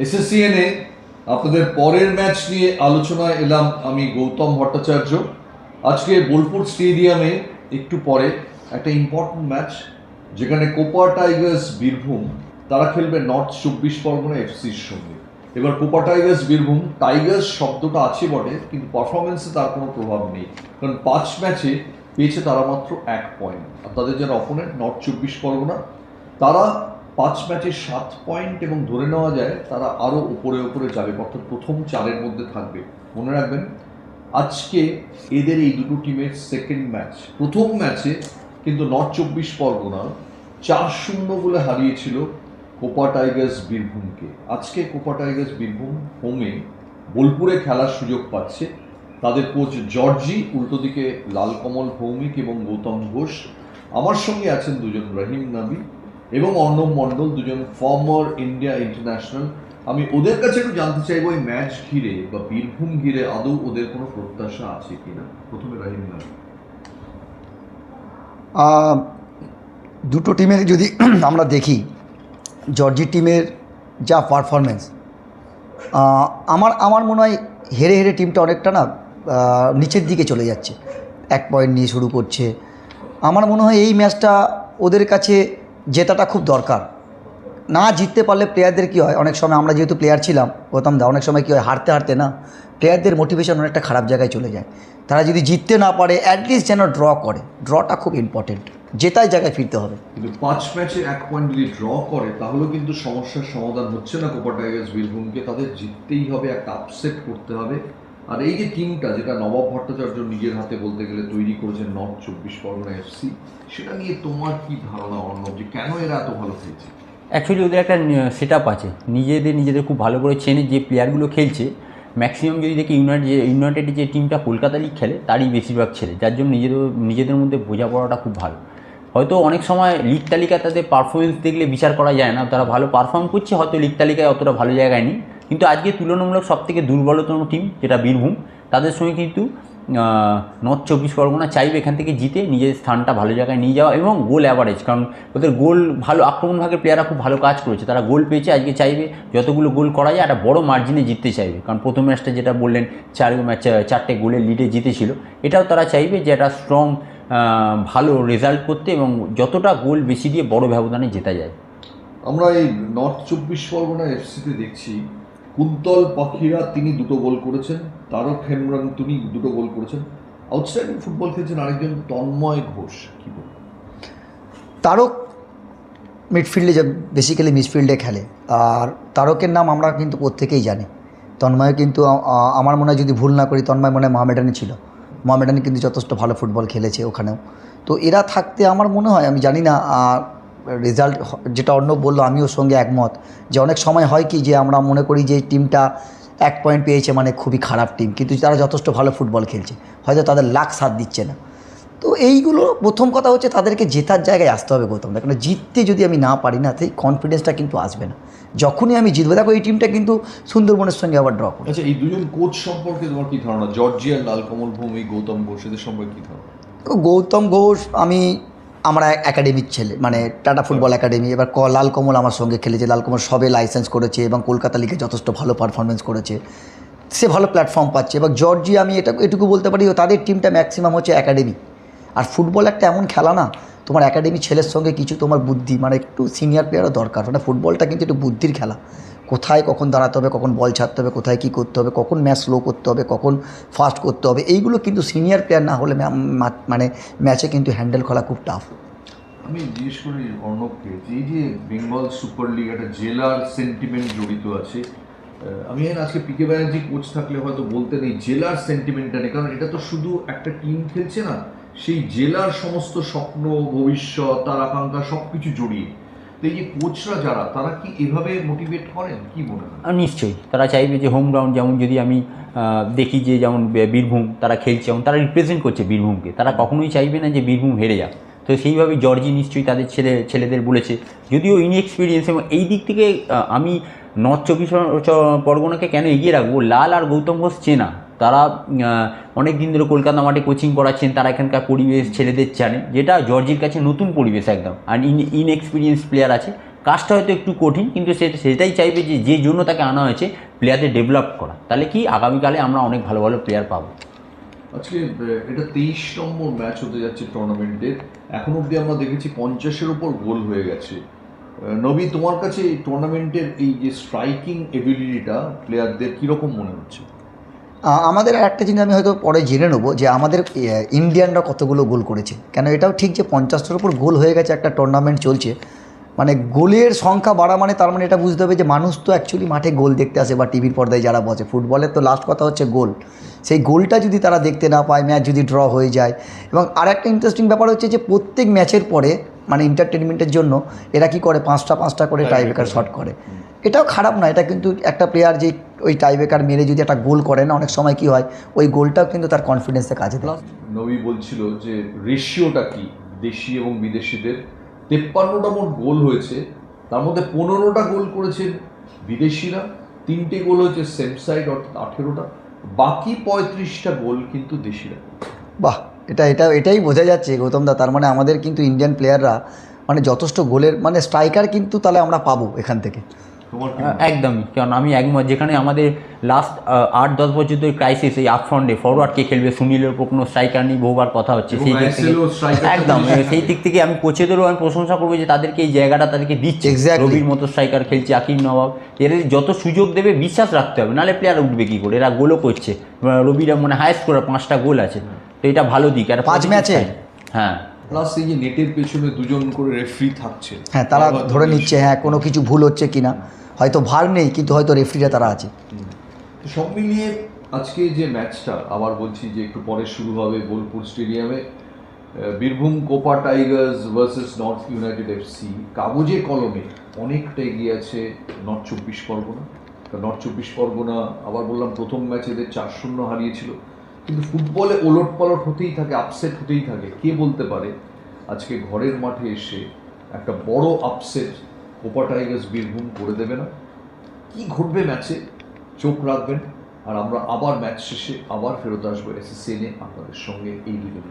এসএসসিএনে আপনাদের পরের ম্যাচ নিয়ে আলোচনায় এলাম আমি গৌতম ভট্টাচার্য। আজকে বোলপুর স্টেডিয়ামে একটু পরে একটা ইম্পর্টেন্ট ম্যাচ, যেখানে কোপা টাইগার্স বীরভূম তারা খেলবে নর্থ 24 পরগনা এফসির সঙ্গে। এবার কোপা টাইগার্স বীরভূম, টাইগার্স শব্দটা আছে বটে, কিন্তু পারফরমেন্সে তার কোনো প্রভাব নেই, কারণ 5 ম্যাচে পেয়েছে তারা মাত্র 1 পয়েন্ট। আর তাদের যারা অপোনেন্ট নর্থ 24 পরগনা, তারা 5 ম্যাচে 7 পয়েন্ট, এবং ধরে নেওয়া যায় তারা আরও উপরে উপরে যাবে, অর্থাৎ প্রথম 4-এর মধ্যে থাকবে। মনে রাখবেন, আজকে এদের এই দুটো টিমের সেকেন্ড ম্যাচ। প্রথম ম্যাচে কিন্তু নর্থ 24 পরগনা 4-0 বলে হারিয়েছিল কোপা টাইগার্স বীরভূমকে। আজকে কোপা টাইগার্স বীরভূম হোমে বোলপুরে খেলার সুযোগ পাচ্ছে। তাদের কোচ জর্জি, উল্টো দিকে লালকমল ভৌমিক এবং গৌতম ঘোষ। আমার সঙ্গে আছেন দুজন, রহিম নাবি এবং অর্ণব মণ্ডল, দুজন ফর্মার ইন্ডিয়া ইন্টারন্যাশনাল। আমি ওদের কাছে একটু জানতে চাইবো এই ম্যাচ ঘিরে বা বীরভূম ঘিরে আদৌ ওদের কোনো প্রত্যাশা আছে কিনা। প্রথমে রহিম নাবি। দুটো টিমের যদি আমরা দেখি, জর্জি টিমের যা পারফরমেন্স, আমার মনে হয় হেরে হেরে টিমটা অনেকটা না নিচের দিকে চলে যাচ্ছে, 1 পয়েন্ট নিয়ে শুরু করছে। আমার মনে হয় এই ম্যাচটা ওদের কাছে জেতাটা খুব দরকার। না জিততে পারলে প্লেয়ারদের কী হয়, অনেক সময় আমরা যেহেতু প্লেয়ার ছিলাম গৌতম দা, অনেক সময় কী হয়, হারতে হারতে না প্লেয়ারদের মোটিভেশন অনেকটা খারাপ জায়গায় চলে যায়। তারা যদি জিততে না পারে, অ্যাটলিস্ট যেন ড্র করে। ড্রটা খুব ইম্পর্টেন্ট, জেতার জায়গায় ফিরতে হবে। কিন্তু 5 ম্যাচে 1 পয়েন্ট যদি ড্র করে, তাহলেও কিন্তু সমস্যার সমাধান হচ্ছে না কোপা টাইগার্স বীরভূমকে। তাদের জিততেই হবে, একটা আপসেট করতে হবে। আর এই যে টিমটা, যেটা নবাব ভট্টাচার্য নিজের হাতে বলতে গেলে তৈরি করেছেন নর্থ 24 পরগনা এফসি, সেটা নিয়ে তোমার কি ধারণা অর্ণব, যে কেন এরা এত ভালো খেলছে? অ্যাকচুয়ালি ওদের একটা সেট আপ আছে, নিজেদের খুব ভালো করে চেনে। যে প্লেয়ারগুলো খেলছে ম্যাক্সিমাম যদি দেখি ইউনাইটেডের যে টিমটা কলকাতা লিগ খেলে তারই বেশিরভাগ ছেলে, যার জন্য নিজেদের মধ্যে বোঝাপড়াটা খুব ভালো। হয়তো অনেক সময় লিগ তালিকায় তাদের পারফরমেন্স দেখলে বিচার করা যায় না, তারা ভালো পারফর্ম করছে, হয়তো লিগ তালিকায় অতটা ভালো জায়গায় নেই, কিন্তু আজকে তুলনামূলক সবথেকে দুর্বলতম টিম যেটা বীরভূম, তাদের সঙ্গে কিন্তু নর্থ 24 পরগনা চাইবে এখান থেকে জিতে নিজের স্থানটা ভালো জায়গায় নিয়ে যাওয়া এবং গোল অ্যাভারেজ, কারণ ওদের গোল ভালো, আক্রমণ ভাগের প্লেয়াররা খুব ভালো কাজ করেছে, তারা গোল পেয়েছে। আজকে চাইবে যতগুলো গোল করা যায় একটা বড় মার্জিনে জিততে চাইবে, কারণ প্রথম ম্যাচটা যেটা বললেন 4 গোলের লিডে জিতেছিল, এটাও তারা চাইবে যে একটা স্ট্রং ভালো রেজাল্ট করতে এবং যতটা গোল বেশি দিয়ে বড় ব্যবধানে জেতা যায়। আমরা এই নর্থ 24 পরগনা এফসিতে দেখছি কুন্তল পাখিরা, তিনি 2টো গোল করেছেন, তারক হেমব্রম তিনি 2টো গোল করেছেন। আউটস্ট্যান্ডিং ফুটবল খেলছেন আরেকজন তন্ময় ঘোষ, কি বলবেন? তারক মিডফিল্ডে, বেসিক্যালি মিডফিল্ডে খেলে, আর তারকের নাম আমরা কিন্তু প্রত্যেকেই জানি। তন্ময় কিন্তু আমার মনে হয়, যদি ভুল না করি, তন্ময় মনে হয় মোহামেডানে ছিল। মোহামেডানে কিন্তু যথেষ্ট ভালো ফুটবল খেলেছে ওখানেও। তো এরা থাকতে আমার মনে হয়, আমি জানি না রেজাল্ট, যেটা অর্ণব বললো আমিও সঙ্গে একমত, যে অনেক সময় হয় কি, যে আমরা মনে করি যে টিমটা 1 পয়েন্ট পেয়েছে মানে খুবই খারাপ টিম, কিন্তু তারা যথেষ্ট ভালো ফুটবল খেলছে, হয়তো তাদের লাক সাথ দিচ্ছে না। তো এইগুলো প্রথম কথা হচ্ছে, তাদেরকে জেতার জায়গায় আসতে হবে গৌতম দা, কারণ জিততে যদি আমি না পারি না, সেই কনফিডেন্সটা কিন্তু আসবে না। যখনই আমি জিতবো, দেখো এই টিমটা কিন্তু সুন্দরবনের সঙ্গে আবার ড্র করে। আচ্ছা, এই দুজন কোচ সম্পর্কে তোমার কি ধারণা? জর্জি আর লালকমল ভৌমিক, গৌতম ঘোষ, এদের সম্পর্কে কি ধারণা? তো গৌতম ঘোষ, আমরা একাডেমির ছেলে, মানে টাটা ফুটবল একাডেমি। এবার লালকমল আমার সঙ্গে খেলেছে, লালকমল সবে লাইসেন্স করেছে এবং কলকাতা লিগে যথেষ্ট ভালো পারফরমেন্স করেছে, সে ভালো প্ল্যাটফর্ম পাচ্ছে। এবার জর্জি, আমি এটুকু বলতে পারি, তাদের টিমটা ম্যাক্সিমাম হচ্ছে একাডেমি। আর ফুটবল একটা এমন খেলা না, তোমার একাডেমি ছেলের সঙ্গে কিছু তোমার বুদ্ধি, মানে একটু সিনিয়র প্লেয়ারও দরকার। মানে ফুটবলটা কিন্তু একটু বুদ্ধির খেলা, কোথায় কখন দাঁড়াতে হবে, কখন বল ছাড়তে হবে, কোথায় কী করতে হবে, কখন ম্যাচ স্লো করতে হবে, কখন ফাস্ট করতে হবে, এইগুলো কিন্তু সিনিয়র প্লেয়ার না হলে মানে ম্যাচে কিন্তু হ্যান্ডেল করা খুব টাফ। আমি জিজ্ঞেস করি অর্ণবকে, এই যে বেঙ্গল সুপার লিগ, একটা জেলার সেন্টিমেন্ট জড়িত আছে। আমি আজকে পিকে ব্যানার্জি কোচ থাকলে হয়তো বলতেন এই জেলার সেন্টিমেন্টটা নেই, কারণ এটা তো শুধু একটা টিম খেলছে না, সেই জেলার সমস্ত স্বপ্ন, ভবিষ্যৎ, তার আকাঙ্ক্ষা সব কিছু জড়িয়ে। তো এই যে কোচরা যারা, তারা কি এভাবে মোটিভেট করেন, কি মনে হয়? নিশ্চয়ই তারা চাইবে যে হোম গ্রাউন্ড, যেমন যদি আমি দেখি যে যেমন বীরভূম তারা খেলছে, যেমন তারা রিপ্রেজেন্ট করছে বীরভূমকে, তারা কখনোই চাইবে না যে বীরভূম হেরে যাক। তো সেইভাবেই জর্জি নিশ্চয়ই তাদের ছেলেদের বলেছে, যদিও ইনএক্সপিরিয়েন্স। এবং এই দিক থেকে আমি নর্থ 24 পরগনাকে কেন এগিয়ে রাখবো, লাল আর গৌতম ঘোষ চেনা, তারা অনেক দিন ধরে কলকাতা মাঠে কোচিং করাচ্ছেন, তারা এখানকার পরিবেশ ছেলেদের জানে, যেটা জর্জির কাছে নতুন পরিবেশ একদম। আর ইনএক্সপিরিয়েন্স প্লেয়ার আছে, কাজটা হয়তো একটু কঠিন, কিন্তু সেটাই চাইবে যে জন্য তাকে আনা হয়েছে প্লেয়ারদের ডেভেলপ করা। তাহলে কি আগামীকালে আমরা অনেক ভালো ভালো প্লেয়ার পাবো। আজকে এটা 23 নম্বর ম্যাচ হতে যাচ্ছে টুর্নামেন্টের। এখন অবধি আমরা দেখেছি 50-এর উপর গোল হয়ে গেছে। নবী, তোমার কাছে এই টুর্নামেন্টের এই যে স্ট্রাইকিং এবিলিটিটা প্লেয়ারদের কীরকম মনে হচ্ছে? আমাদের একটা জিনিস আমি হয়তো পরে জেনে নেবো যে আমাদের ইন্ডিয়ানরা কতগুলো গোল করেছে, কেন এটাও ঠিক যে 50টার উপর গোল হয়ে গেছে, একটা টুর্নামেন্ট চলছে, মানে গোলের সংখ্যা বাড়া মানে তার মানে এটা বুঝতে হবে যে মানুষ তো অ্যাকচুয়ালি মাঠে গোল দেখতে আসে বা টিভির পর্দায় যারা বসে, ফুটবলের তো লাস্ট কথা হচ্ছে গোল। সেই গোলটা যদি তারা দেখতে না পায়, ম্যাচ যদি ড্র হয়ে যায়। এবং আর একটা ইন্টারেস্টিং ব্যাপার হচ্ছে যে প্রত্যেক ম্যাচের পরে মানে এন্টারটেনমেন্টের জন্য এরা কি করে 5টা করে টাইব্রেকার শট করে। এটাও খারাপ না, এটা কিন্তু একটা প্লেয়ার যে ওই টাইব্রেকার মেরে যদি একটা গোল করে না, অনেক সময় কি হয় ওই গোলটাও কিন্তু তার কনফিডেন্সে কাজে দেয়। নবী বলছিল যে রেশিওটা কি দেশি এবং বিদেশিদের। 53টা মোট গোল হয়েছে, তার মধ্যে 15টা গোল করেছেন বিদেশিরা, 3টে গোল হয়েছে সেম সাইড অর্থাৎ 18টা, বাকি 35টা গোল কিন্তু দেশিরা। বাহ, এটাই বোঝা যাচ্ছে গৌতমদা, তার মানে আমাদের কিন্তু ইন্ডিয়ান প্লেয়াররা মানে যথেষ্ট গোলের মানে স্ট্রাইকার কিন্তু তাহলে আমরা পাবো এখান থেকে। তোমার কি একদমই, কারণ আমি একমত, যেখানে আমাদের লাস্ট 8-10 বছর ধরে ক্রাইসিস, এই আপফ্রন্টে ফরওয়ার্ড কে খেলবে, সুনীলের উপর কোনো স্ট্রাইকার নেই, বহুবার কথা হচ্ছে। সেই দিক থেকে একদম, সেই দিক থেকে আমি কোচেদেরও আমি প্রশংসা করবো যে তাদেরকে এই জায়গাটা তাদেরকে দিচ্ছে। Exactly. রবির মতো স্ট্রাইকার খেলছে, আকিব নবাব, এদের যত সুযোগ দেবে বিশ্বাস রাখতে হবে, নাহলে প্লেয়ার উঠবে কী করে। এরা গোলও করছে, রবিরা মানে হায়েস্ট করে 5টা গোল আছে, তো এটা ভালো দিক। আর 5 ম্যাচে হ্যাঁ, প্লাস এই যে নেটের পেছনে দুজন করে রেফারি থাকছে, হ্যাঁ তারা ধরে নিচ্ছে হ্যাঁ কোনো কিছু ভুল হচ্ছে কিনা, হয়তো ভার নেই কিন্তু হয়তো রেফারিরা তারা আছে। তো সব মিলিয়ে আজকে যে ম্যাচটা আবার বলছি যে একটু পরে শুরু হবে বোলপুর স্টেডিয়ামে, Birbhum Copa Tigers versus north United FC. কাগজে কলমে অনেকটা এগিয়ে আছে নর্থ 24 পরগনা। নর্থ 24 পরগনা আবার বললাম প্রথম ম্যাচে এদের 4-0 হারিয়েছিল, কিন্তু ফুটবলে ওলট পালট হতেই থাকে, আপসেট হতেই থাকে। কে বলতে পারে আজকে ঘরের মাঠে এসে একটা বড় আপসেট কোপা টাইগার্স বীরভূম করে দেবে না? কি ঘটবে ম্যাচে চোখ রাখবেন, আর আমরা আবার ম্যাচ শেষে আবার ফেরত আসবো এসএসসিএনে আপনাদের সঙ্গে এই ভিডিও।